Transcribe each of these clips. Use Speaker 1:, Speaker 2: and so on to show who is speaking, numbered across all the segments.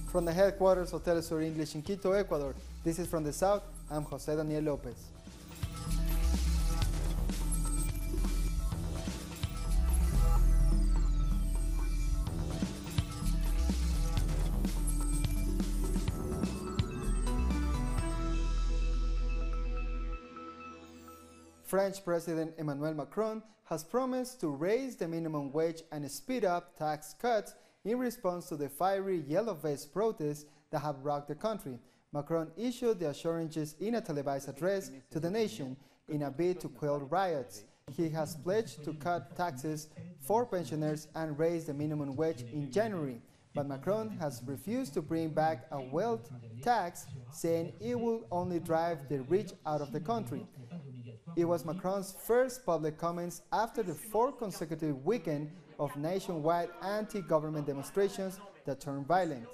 Speaker 1: From the headquarters of Telesur English in Quito, Ecuador, this is From the South. I'm Jose Daniel Lopez. French President Emmanuel Macron has promised to raise the minimum wage and speed up tax cuts in response to the fiery yellow vest protests that have rocked the country. Macron issued the assurances in a televised address to the nation in a bid to quell riots. He has pledged to cut taxes for pensioners and raise the minimum wage in January, but Macron has refused to bring back a wealth tax, saying it will only drive the rich out of the country. It was Macron's first public comments after the fourth consecutive weekend of nationwide anti-government demonstrations that turned violent.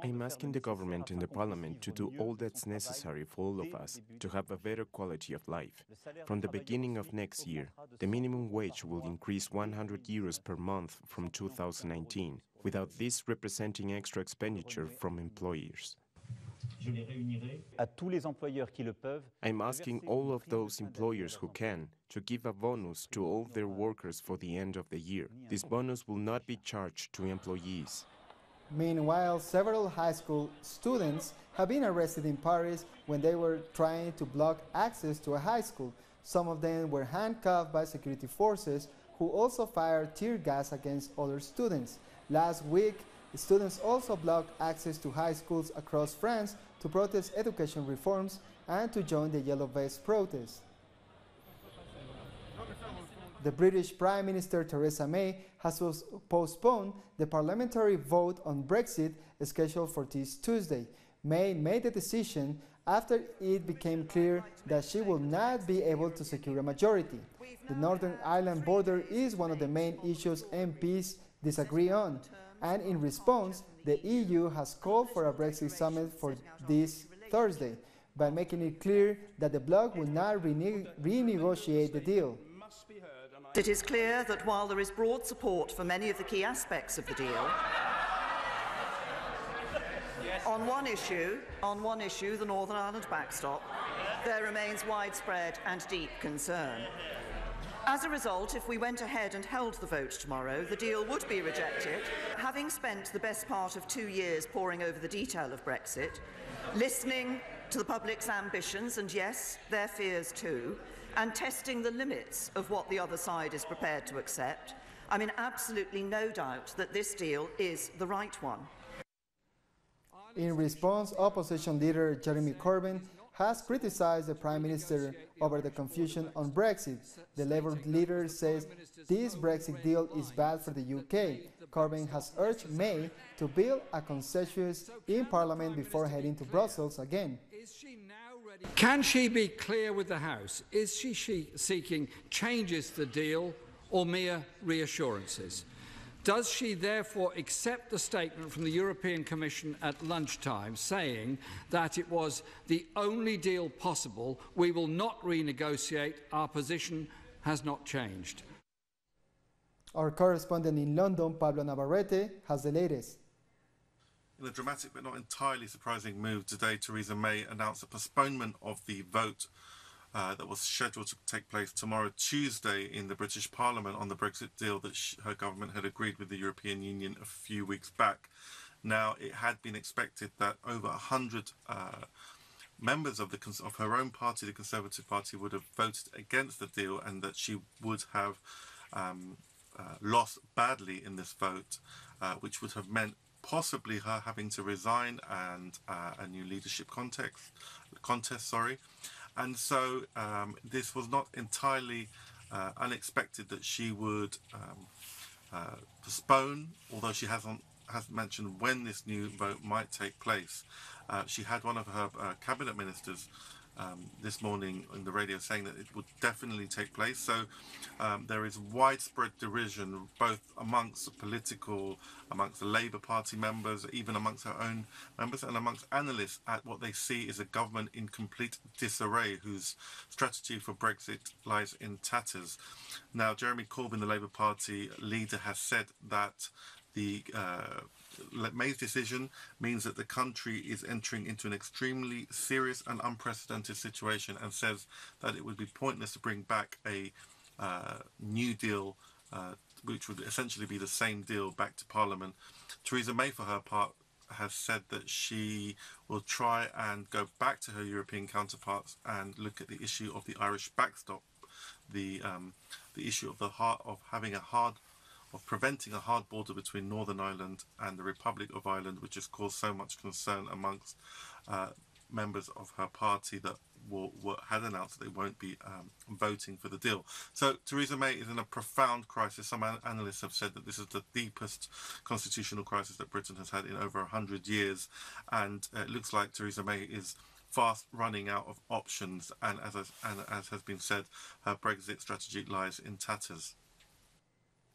Speaker 2: I'm asking the government and the parliament to do all that's necessary for all of us to have a better quality of life. From the beginning of next year, the minimum wage will increase 100 euros per month from 2019, without this representing extra expenditure from employers. I'm asking all of those employers who can to give a bonus to all their workers for the end of the year. This bonus will not be charged to employees.
Speaker 1: Meanwhile, several high school students have been arrested in Paris when they were trying to block access to a high school. Some of them were handcuffed by security forces, who also fired tear gas against other students. Last week, students also blocked access to high schools across France to protest education reforms and to join the Yellow Vest protest. The British Prime Minister Theresa May has postponed the parliamentary vote on Brexit scheduled for this Tuesday. May made the decision after it became clear that she will not be able to secure a majority. The Northern Ireland border is one of the main issues MPs disagree on, and in response, the EU has called for a Brexit summit for this Thursday, by making it clear that the bloc will not renegotiate the deal.
Speaker 3: It is clear that while there is broad support for many of the key aspects of the deal, on one issue, the Northern Ireland backstop, there remains widespread and deep concern. As a result, if we went ahead and held the vote tomorrow, the deal would be rejected. Having spent the best part of 2 years poring over the detail of Brexit, listening to the public's ambitions and, yes, their fears too, and testing the limits of what the other side is prepared to accept, I'm in absolutely no doubt that this deal is the right one.
Speaker 1: In response, opposition leader Jeremy Corbyn has criticized the Prime Minister over the confusion on Brexit. The Labour leader says this Brexit deal is bad for the UK. Corbyn has urged May to build a consensus in Parliament before heading to Brussels again.
Speaker 4: Can she be clear with the House? Is she seeking changes to the deal or mere reassurances? Does she therefore accept the statement from the European Commission at lunchtime saying that it was the only deal possible, we will not renegotiate, our position has not changed?
Speaker 1: Our correspondent in London, Pablo Navarrete, has the latest.
Speaker 5: In a dramatic but not entirely surprising move today, Theresa May announced a postponement of the vote that was scheduled to take place tomorrow, Tuesday, in the British Parliament on the Brexit deal that her government had agreed with the European Union a few weeks back. Now, it had been expected that over 100 members of her own party, the Conservative Party, would have voted against the deal, and that she would have lost badly in this vote, which would have meant possibly her having to resign and a new leadership contest. And so this was not entirely unexpected that she would postpone, although she hasn't mentioned when this new vote might take place. She had one of her cabinet ministers this morning on the radio saying that it would definitely take place. So there is widespread derision both amongst the Labour Party members, even amongst her own members, and amongst analysts at what they see is a government in complete disarray whose strategy for Brexit lies in tatters. Now, Jeremy Corbyn, the Labour Party leader, has said that The May's decision means that the country is entering into an extremely serious and unprecedented situation, and says that it would be pointless to bring back a new deal, which would essentially be the same deal, back to Parliament. Theresa May, for her part, has said that she will try and go back to her European counterparts and look at the issue of the Irish backstop, the issue of preventing a hard border between Northern Ireland and the Republic of Ireland, which has caused so much concern amongst members of her party that had announced that they won't be voting for the deal. So Theresa May is in a profound crisis. Some analysts have said that this is the deepest constitutional crisis that Britain has had in over 100 years, and it looks like Theresa May is fast running out of options, and as has been said, her Brexit strategy lies in tatters.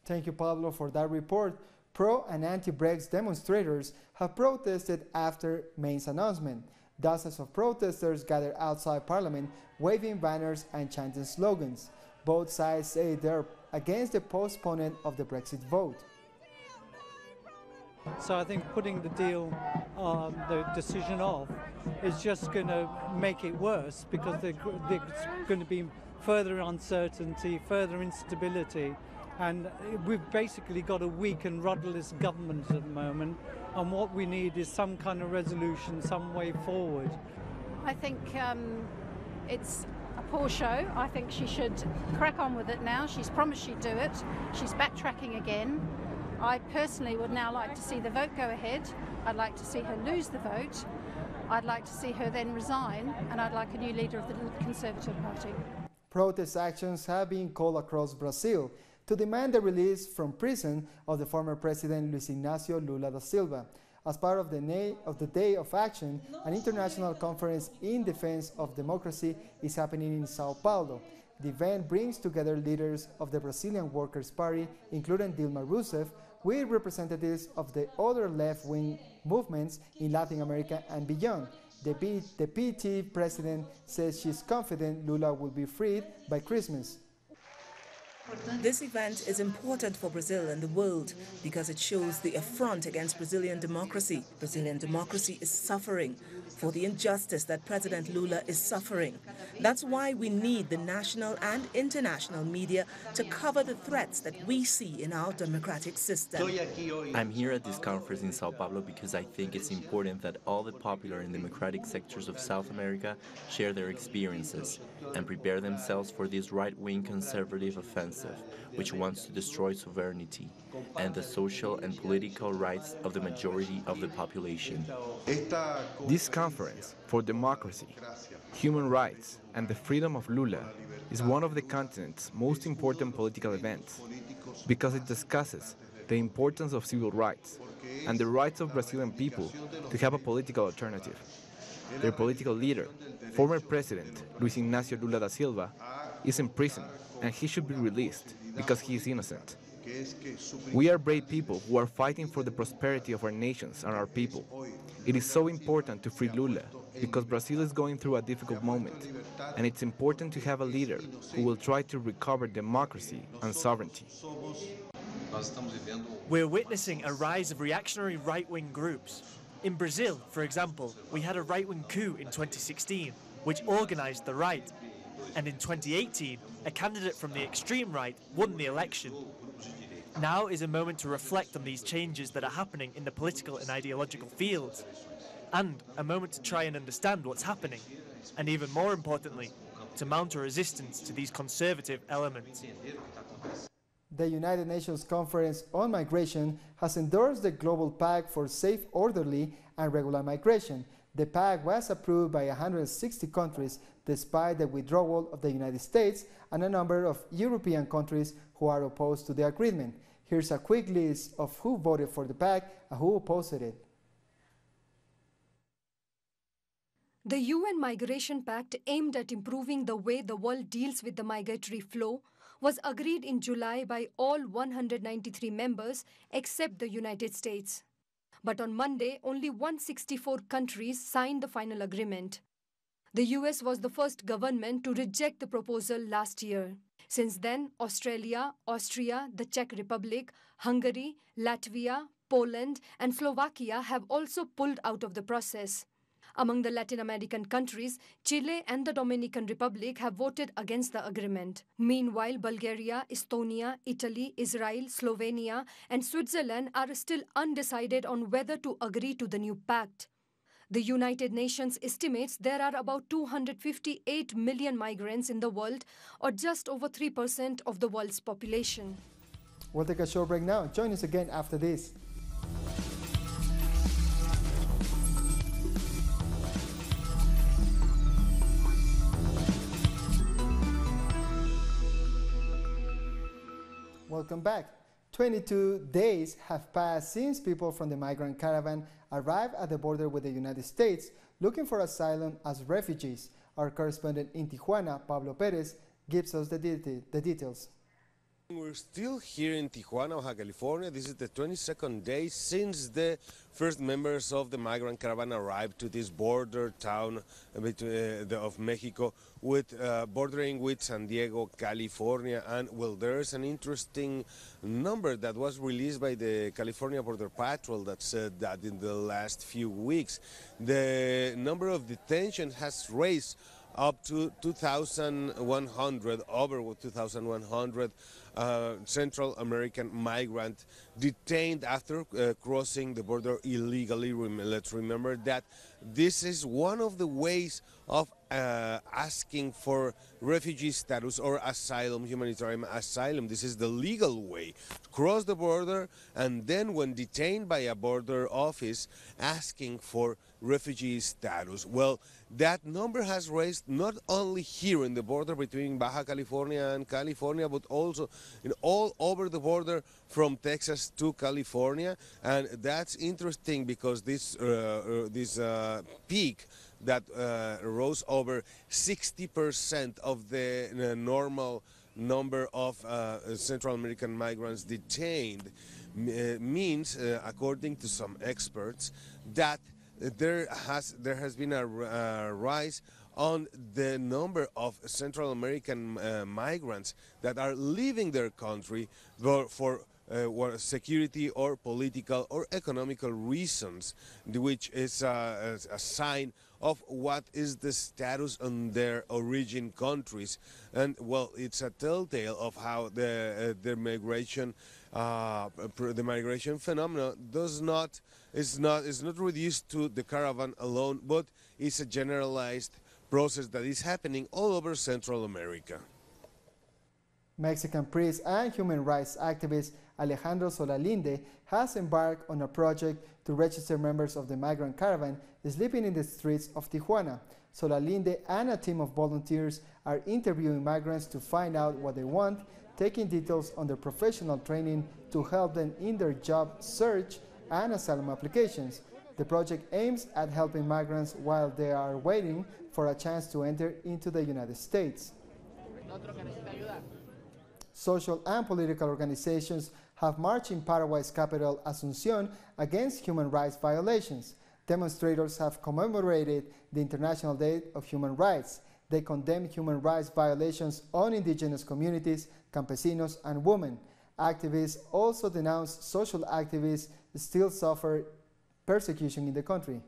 Speaker 1: Thank you, Pablo, for that report. Pro and anti-Brexit demonstrators have protested after May's announcement. Dozens of protesters gathered outside Parliament, waving banners and chanting slogans. Both sides say they're against the postponement of the Brexit vote.
Speaker 6: So I think putting the deal, the decision off, is just going to make it worse, because there's going to be further uncertainty, further instability. And we've basically got a weak and rudderless government at the moment, and what we need is some kind of resolution, some way forward.
Speaker 7: I think it's a poor show. I think she should crack on with it now. She's promised she'd do it. She's backtracking again. I personally would now like to see the vote go ahead. I'd like to see her lose the vote. I'd like to see her then resign, and I'd like a new leader of the Conservative Party.
Speaker 1: Protest actions have been called across Brazil to demand the release from prison of the former president Luiz Inácio Lula da Silva. As part of the Day of Action, an international conference in defense of democracy is happening in Sao Paulo. The event brings together leaders of the Brazilian Workers' Party, including Dilma Rousseff, with representatives of the other left-wing movements in Latin America and beyond. The PT president says she's confident Lula will be freed by Christmas.
Speaker 8: This event is important for Brazil and the world because it shows the affront against Brazilian democracy. Brazilian democracy is suffering for the injustice that President Lula is suffering. That's why we need the national and international media to cover the threats that we see in our democratic system.
Speaker 9: I'm here at this conference in Sao Paulo because I think it's important that all the popular and democratic sectors of South America share their experiences and prepare themselves for this right-wing conservative offensive, which wants to destroy sovereignty and the social and political rights of the majority of the population.
Speaker 10: This conference for democracy, human rights, and the freedom of Lula is one of the continent's most important political events because it discusses the importance of civil rights and the rights of Brazilian people to have a political alternative. Their political leader, former President Luiz Inácio Lula da Silva, is in prison and he should be released because he is innocent. We are brave people who are fighting for the prosperity of our nations and our people. It is so important to free Lula because Brazil is going through a difficult moment, and it's important to have a leader who will try to recover democracy and sovereignty.
Speaker 11: We're witnessing a rise of reactionary right-wing groups. In Brazil, for example, we had a right-wing coup in 2016, which organized the right. And in 2018, a candidate from the extreme right won the election. Now is a moment to reflect on these changes that are happening in the political and ideological fields, and a moment to try and understand what's happening, and even more importantly, to mount a resistance to these conservative elements.
Speaker 1: The United Nations Conference on Migration has endorsed the Global Pact for Safe, Orderly, and Regular Migration. The pact was approved by 160 countries, despite the withdrawal of the United States and a number of European countries who are opposed to the agreement. Here's a quick list of who voted for the pact and who opposed it.
Speaker 12: The UN Migration Pact, aimed at improving the way the world deals with the migratory flow, was agreed in July by all 193 members except the United States. But on Monday, only 164 countries signed the final agreement. The US was the first government to reject the proposal last year, Since then, Australia, Austria, the Czech Republic, Hungary, Latvia, Poland, and Slovakia have also pulled out of the process. Among the Latin American countries, Chile and the Dominican Republic have voted against the agreement. Meanwhile, Bulgaria, Estonia, Italy, Israel, Slovenia, and Switzerland are still undecided on whether to agree to the new pact. The United Nations estimates there are about 258 million migrants in the world, or just over 3% of the world's population.
Speaker 1: We'll take a short break now. Join us again after this. Welcome back. 22 days have passed since people from the migrant caravan arrived at the border with the United States looking for asylum as refugees. Our correspondent in Tijuana, Pablo Perez, gives us the details.
Speaker 13: We're still here in Tijuana, Baja California. This is the 22nd day since the first members of the migrant caravan arrived to this border town of Mexico, bordering with San Diego, California. And well, there's an interesting number that was released by the California Border Patrol that said that in the last few weeks, the number of detentions has raised up to 2,100, over 2,100 Central American migrants detained after crossing the border illegally. Let's remember that this is one of the ways of asking for refugee status or asylum, humanitarian asylum. This is the legal way to cross the border, and then when detained by a border office, asking for refugee status. Well, that number has raised not only here in the border between Baja California and California, but also all over the border from Texas to California. And that's interesting because this peak that rose over 60% of the normal number of Central American migrants detained means, according to some experts, that there has been a rise on the number of Central American migrants that are leaving their country for security or political or economical reasons, which is a sign of what is the status on their origin countries. And well, it's a telltale of how the migration phenomenon is not reduced to the caravan alone, but it's a generalized process that is happening all over Central America.
Speaker 1: Mexican priest and human rights activist Alejandro Solalinde has embarked on a project to register members of the migrant caravan sleeping in the streets of Tijuana. Solalinde and a team of volunteers are interviewing migrants to find out what they want, taking details on their professional training to help them in their job search and asylum applications. The project aims at helping migrants while they are waiting for a chance to enter into the United States. Social and political organizations have marched in Paraguay's capital, Asunción, against human rights violations. Demonstrators have commemorated the International Day of Human Rights. They condemn human rights violations on indigenous communities, campesinos, and women. Activists also denounce social activists still suffer persecution in the country.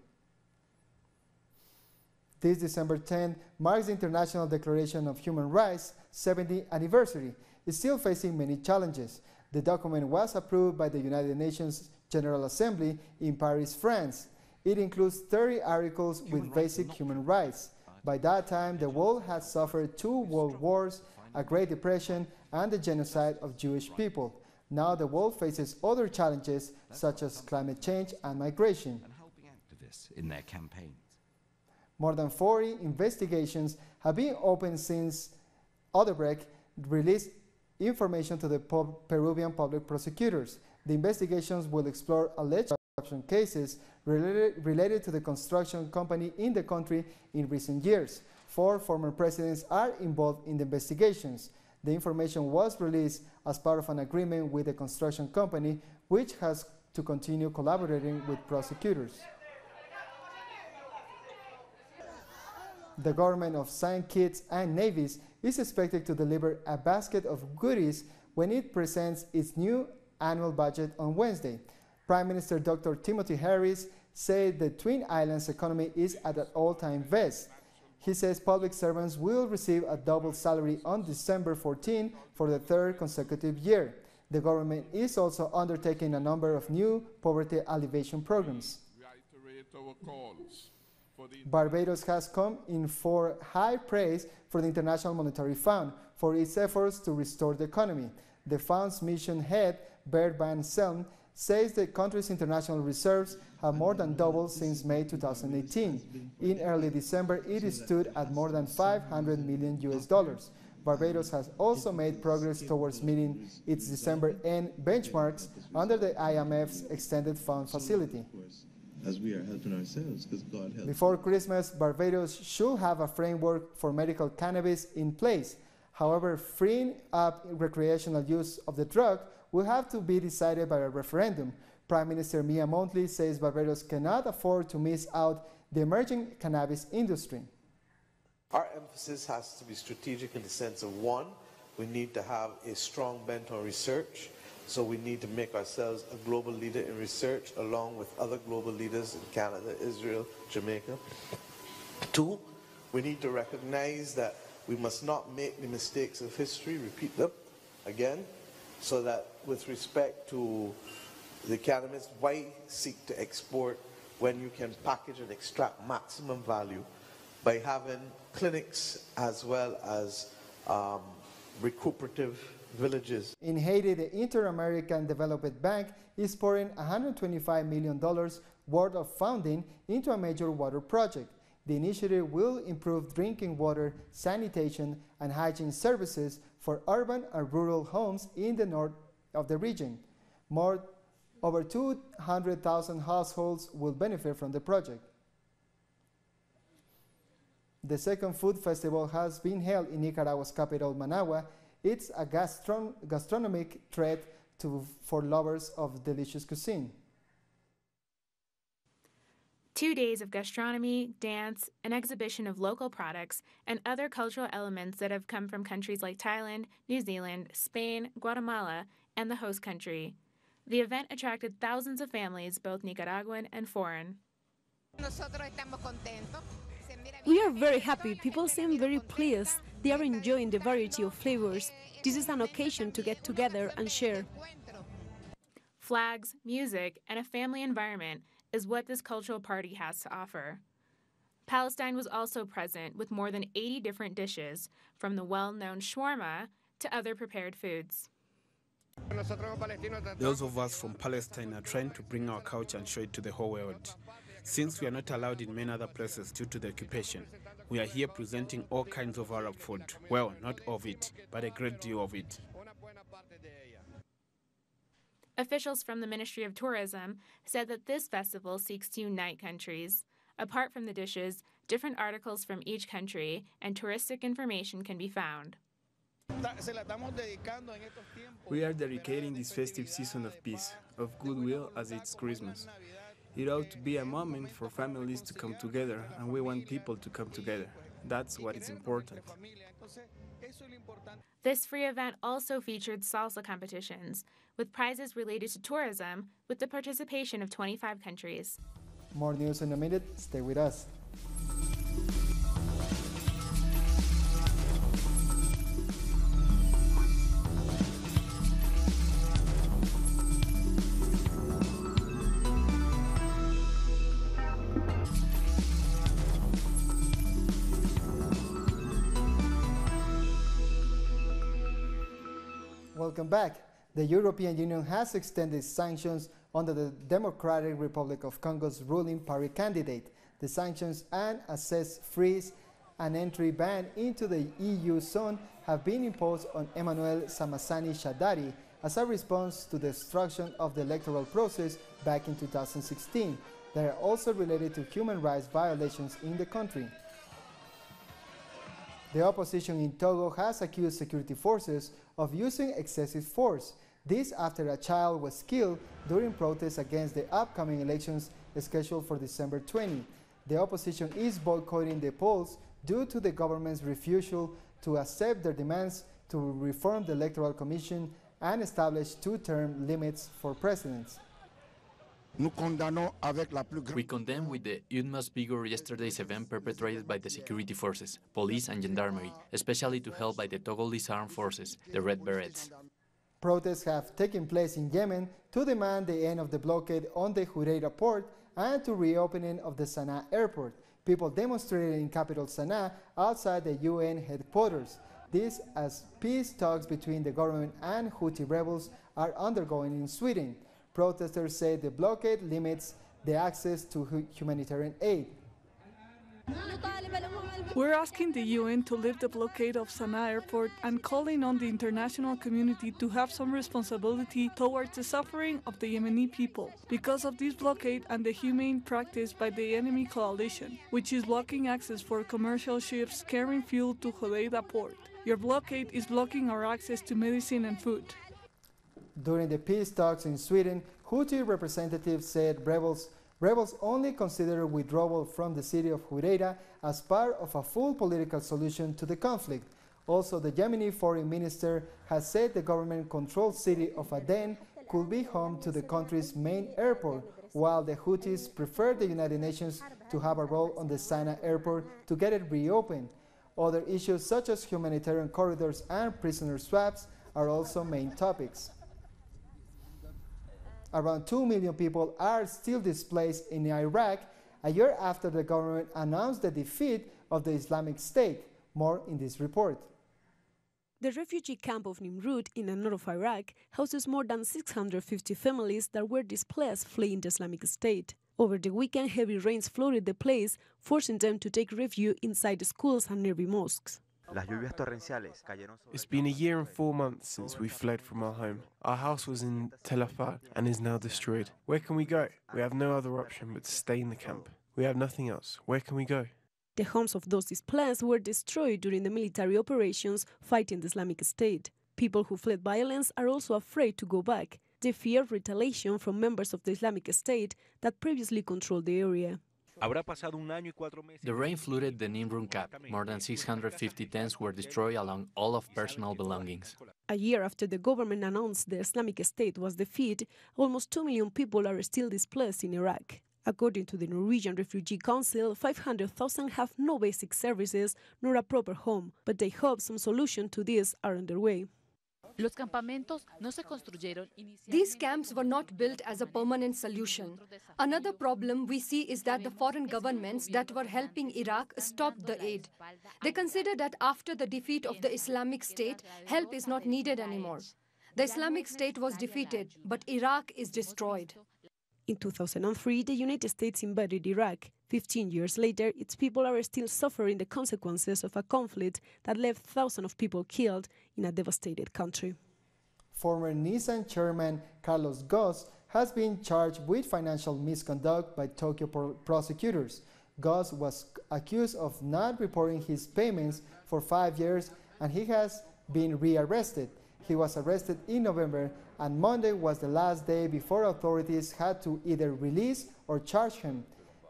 Speaker 1: This December 10 marks the International Declaration of Human Rights' 70th anniversary. It's still facing many challenges. The document was approved by the United Nations General Assembly in Paris, France. It includes 30 articles with basic human rights. By that time, the world had suffered 2 world wars, a Great Depression, and the genocide of Jewish people. Now the world faces other challenges, such as climate change and migration.
Speaker 14: And helping activists in their campaigns.
Speaker 1: More than 40 investigations have been opened since Odebrecht released information to the Peruvian public prosecutors. The investigations will explore alleged corruption cases related to the construction company in the country in recent years. 4 former presidents are involved in the investigations. The information was released as part of an agreement with the construction company, which has to continue collaborating with prosecutors. The government of St. Kitts and Nevis is expected to deliver a basket of goodies when it presents its new annual budget on Wednesday. Prime Minister Dr. Timothy Harris said the Twin Islands economy is at an all-time best. He says public servants will receive a double salary on December 14 for the third consecutive year. The government is also undertaking a number of new poverty alleviation programs. Barbados has come in for high praise for the International Monetary Fund for its efforts to restore the economy. The fund's mission head, Bert Van Selm, says the country's international reserves have more than doubled since May 2018. In early December, it stood at more than $500 million. Barbados has also made progress towards meeting its December end benchmarks under the IMF's extended fund facility.
Speaker 15: As we are helping ourselves, because God helps.
Speaker 1: Before Christmas, Barbados should have a framework for medical cannabis in place. However, freeing up recreational use of the drug will have to be decided by a referendum. Prime Minister Mia Mottley says Barbados cannot afford to miss out the emerging cannabis industry.
Speaker 16: Our emphasis has to be strategic in the sense of, one, we need to have a strong bent on research, so we need to make ourselves a global leader in research along with other global leaders in Canada, Israel, Jamaica. Two, we need to recognize that we must not make the mistakes of history, repeat them again, so that with respect to the cannabis, why seek to export when you can package and extract maximum value by having clinics as well as recuperative villages.
Speaker 1: In Haiti, the Inter-American Development Bank is pouring $125 million worth of funding into a major water project. The initiative will improve drinking water, sanitation, and hygiene services for urban and rural homes in the north of the region. Over 200,000 households will benefit from the project. The second food festival has been held in Nicaragua's capital, Managua. It's a gastronomic treat for lovers of delicious cuisine.
Speaker 17: 2 days of gastronomy, dance, an exhibition of local products, and other cultural elements that have come from countries like Thailand, New Zealand, Spain, Guatemala, and the host country. The event attracted thousands of families, both Nicaraguan and foreign.
Speaker 18: We are very happy. People seem very pleased. They are enjoying the variety of flavors. This is an occasion to get together and share.
Speaker 17: Flags, music, and a family environment is what this cultural party has to offer. Palestine was also present with more than 80 different dishes, from the well-known shawarma to other prepared foods.
Speaker 19: Those of us from Palestine are trying to bring our culture and show it to the whole world. Since we are not allowed in many other places due to the occupation, we are here presenting all kinds of Arab food. Well, not all of it, but a great deal of it.
Speaker 17: Officials from the Ministry of Tourism said that this festival seeks to unite countries. Apart from the dishes, different articles from each country and touristic information can be found.
Speaker 20: We are dedicating this festive season of peace, of goodwill, as it's Christmas. It ought to be a moment for families to come together, and we want people to come together. That's what is important.
Speaker 17: This free event also featured salsa competitions, with prizes related to tourism, with the participation of 25 countries.
Speaker 1: More news in a minute. Stay with us. Welcome back. The European Union has extended sanctions under the Democratic Republic of Congo's ruling party candidate. The sanctions and access freeze and entry ban into the EU zone have been imposed on Emmanuel Shadari as a response to the destruction of the electoral process back in 2016. They are also related to human rights violations in the country. The opposition in Togo has accused security forces of using excessive force. This after a child was killed during protests against the upcoming elections scheduled for December 20. The opposition is boycotting the polls due to the government's refusal to accept their demands to reform the Electoral Commission and establish two-term limits for presidents.
Speaker 21: We condemn with the utmost vigor yesterday's event perpetrated by the security forces, police and gendarmerie, especially to help by the Togolese armed forces, the Red Berets.
Speaker 1: Protests have taken place in Yemen to demand the end of the blockade on the Hudeida port and to reopening of the Sana'a airport. People demonstrated in capital Sana'a outside the UN headquarters. This as peace talks between the government and Houthi rebels are undergoing in Sweden. Protesters say the blockade limits the access to humanitarian aid.
Speaker 22: We're asking the UN to lift the blockade of Sana'a airport and calling on the international community to have some responsibility towards the suffering of the Yemeni people because of this blockade and the humane practice by the enemy coalition, which is blocking access for commercial ships carrying fuel to Hodeida port. Your blockade is blocking our access to medicine and food.
Speaker 1: During the peace talks in Sweden, Houthi representatives said rebels only consider withdrawal from the city of Hudeida as part of a full political solution to the conflict. Also, the Yemeni foreign minister has said the government-controlled city of Aden could be home to the country's main airport, while the Houthis prefer the United Nations to have a role on the Sana'a airport to get it reopened. Other issues such as humanitarian corridors and prisoner swaps are also main topics. Around 2 million people are still displaced in Iraq, a year after the government announced the defeat of the Islamic State. More in this report.
Speaker 18: The refugee camp of Nimrud in the north of Iraq houses more than 650 families that were displaced fleeing the Islamic State. Over the weekend, heavy rains flooded the place, forcing them to take refuge inside the schools and nearby mosques.
Speaker 23: It's been a year and 4 months since we fled from our home. Our house was in Tel Afar and is now destroyed. Where can we go? We have no other option but to stay in the camp. We have nothing else. Where can we go?
Speaker 18: The homes of those displaced were destroyed during the military operations fighting the Islamic State. People who fled violence are also afraid to go back. They fear retaliation from members of the Islamic State that previously controlled the area.
Speaker 21: The rain flooded the Nimrud camp. More than 650 tents were destroyed along all of personal belongings.
Speaker 18: A year after the government announced the Islamic State was defeated, almost 2 million people are still displaced in Iraq. According to the Norwegian Refugee Council, 500,000 have no basic services nor a proper home, but they hope some solution to this are underway.
Speaker 12: These camps were not built as a permanent solution. Another problem we see is that the foreign governments that were helping Iraq stopped the aid. They consider that after the defeat of the Islamic State, help is not needed anymore. The Islamic State was defeated, but Iraq is destroyed.
Speaker 18: In 2003, the United States invaded Iraq. 15 years later, its people are still suffering the consequences of a conflict that left thousands of people killed in a devastated country.
Speaker 1: Former Nissan chairman Carlos Ghosn has been charged with financial misconduct by Tokyo prosecutors. Ghosn was accused of not reporting his payments for 5 years, and he has been rearrested. He was arrested in November, and Monday was the last day before authorities had to either release or charge him.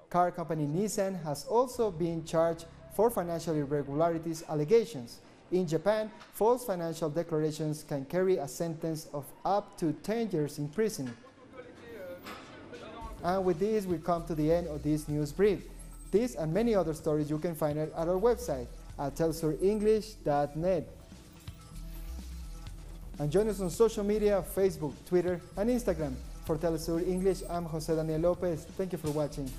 Speaker 1: Car company Nissan has also been charged for financial irregularities allegations. In Japan, false financial declarations can carry a sentence of up to 10 years in prison. And with this, we come to the end of this news brief. This and many other stories you can find at our website at telsurenglish.net. And join us on social media, Facebook, Twitter, and Instagram. For Telesur English, I'm Jose Daniel Lopez. Thank you for watching.